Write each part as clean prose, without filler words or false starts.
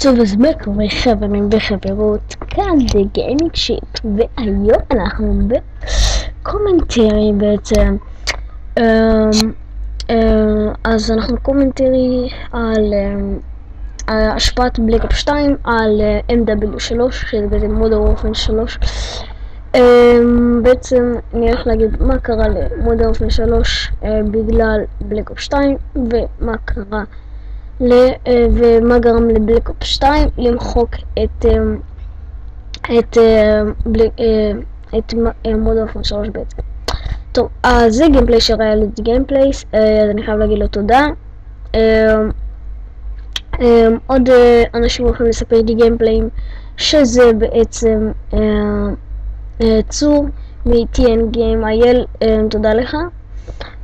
טוב, אז מה קורה חברים וחברות? כאן זה גיימינג שיפ, והיום אנחנו בקומנטרי בעצם. אז אנחנו קומנטרי על השפעת בלק אופס 2 על MW3, שזה בעצם מודרן וורפר 3. בעצם אני הולך להגיד מה קרה למודרן וורפר 3 בגלל בלק אופס 2, ומה קרה ומה גרם לבלק אופס 2 למחוק את מודרן וורפר 3 בעצם. טוב, אז זה גיימפליי שראה לי גיימפלייס, אז אני חייב להגיד לו תודה. עוד אנשים הולכים לספר לי גיימפליים, שזה בעצם צור מ-TN Game אייל, תודה לך.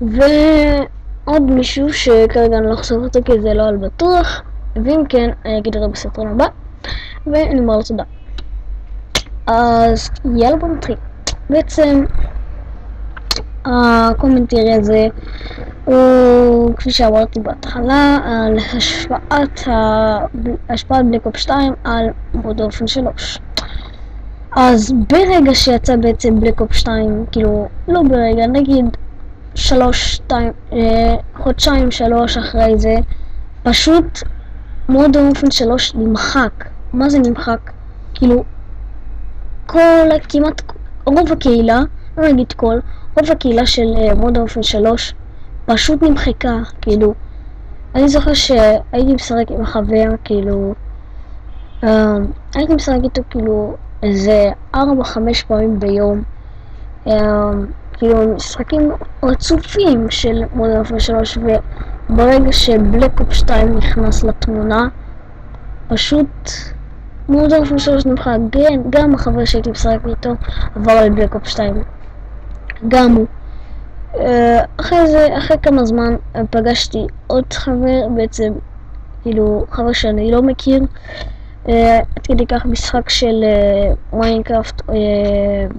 ועוד מישהו שכרגע אני לא אחשוף אותו כי זה לא על בטוח, ואם כן אני אגיד לך בסרטון הבא, ואני אומר לו תודה. אז יאללה בוא נתחיל. בעצם הקומנטרי הזה הוא, כפי שאמרתי בהתחלה, על השפעת בלק אופס 2 על מודרן וורפר 3. אז ברגע שיצא בעצם בלק אופס 2, כאילו לא ברגע, נגיד חודשיים שלוש אחרי זה, פשוט מודרן וורפר 3 נמחק. מה זה נמחק? כאילו כמעט רוב הקהילה, לא נגיד רוב הקהילה של מודרן וורפר 3 פשוט נמחקה. כאילו אני זוכר שהייתי משחק עם החבר, כאילו הייתי משחק איתו כאילו איזה 4-5 פעמים ביום, כאילו משחקים רצופים של מודרן וורפר 3, וברגע שבלק אופס 2 נכנס לתמונה פשוט מודרן וורפר 3 נמחק. גם החבר שהייתי משחק איתו עבר על בלק אופס 2, גם הוא. אחרי כמה זמן פגשתי עוד חבר, בעצם כאילו חבר שאני לא מכיר, עד כדי כך משחק של מיינקראפט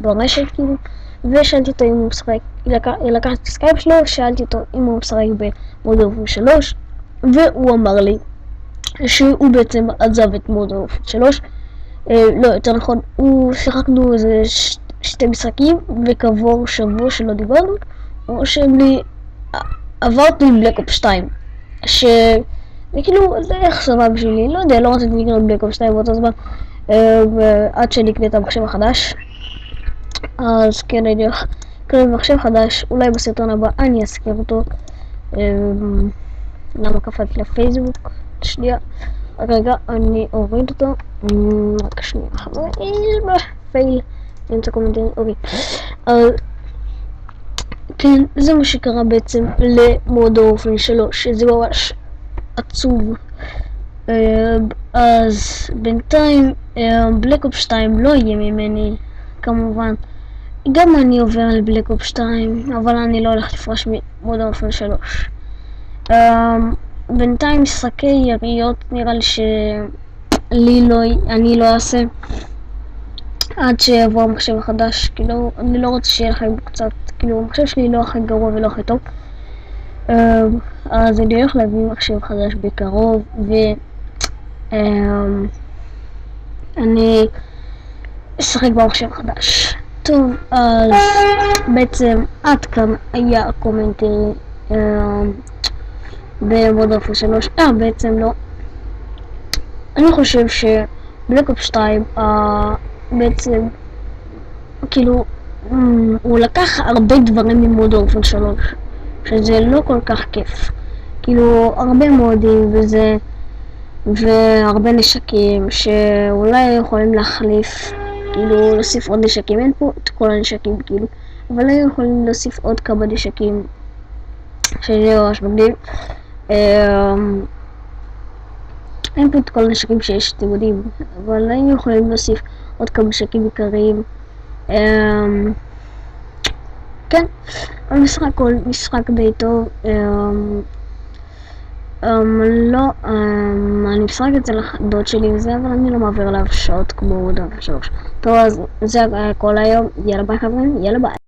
ברשת כאילו, ושאלתי אותו אם הוא משחק, לקחתי את הסקייפ שלו, שאלתי אותו אם הוא משחק במודרן וורפר 3, והוא אמר לי שהוא בעצם עזב את מודרן וורפר 3. לא, יותר נכון, שיחקנו איזה 2 משחקים וכעבור שבוע שלא דיברנו, או שלי עברתי עם בלק אופס 2, וכאילו זה איך סבבה בשבילי, לא יודע, לא רציתי לקנות בלק אופס 2 באותו זמן, עד שנקנה את המחשב החדש. אז כן, אני הולך לקנות מחשב חדש, אולי בסרטון הבא אני אזכיר אותו. למה קפצתי לפייסבוק? שנייה, רגע, אני אוריד אותו, רק שנייה, פייל, נמצא קומנטרי, אוקיי. כן, זה מה שקרה בעצם למודרן וורפר 3, שזה ממש עצוב. אז בינתיים בלק אופס 2 לא יהיה ממני, כמובן. גם אני עובר על בלק אופס 2, אבל אני לא הולך לפרוש ממודרן וורפר 3. בינתיים משחקי יריות נראה לי שאני לא אעשה עד שיבוא המחשב החדש. כאילו אני לא רוצה שיהיה לכם קצת, כאילו המחשב שלי לא הכי גרוע ולא הכי טוב, אז אני הולך להביא מחשב חדש בקרוב, אני אשחק במחשב חדש. טוב, אז בעצם עד כאן היה הקומנטרי במודרן וורפר 3. בעצם לא, אני חושב שבלק אופס 2 בעצם כאילו הוא לקח הרבה דברים ממודרן וורפר 3, שזה לא כל כך כיף. כאילו הרבה מודים וזה, והרבה נשקים שאולי יכולים להחליף, כאילו להוסיף עוד נשקים. אין פה את כל הנשקים כאילו, אבל היו יכולים להוסיף עוד כמה נשקים שזה ממש מגניב. אין פה את כל הנשקים שיש, אתם יודעים, אבל היינו יכולים להוסיף עוד כמה נשקים עיקריים. כן, אבל משחק די טוב. לא, אני משחק אצל הדוד שלי וזה, אבל אני לא מעביר עליו שעות כמו מודרן וורפר 3. טוב, אז זה הכל היום. יאללה ביי חברים, יאללה ביי.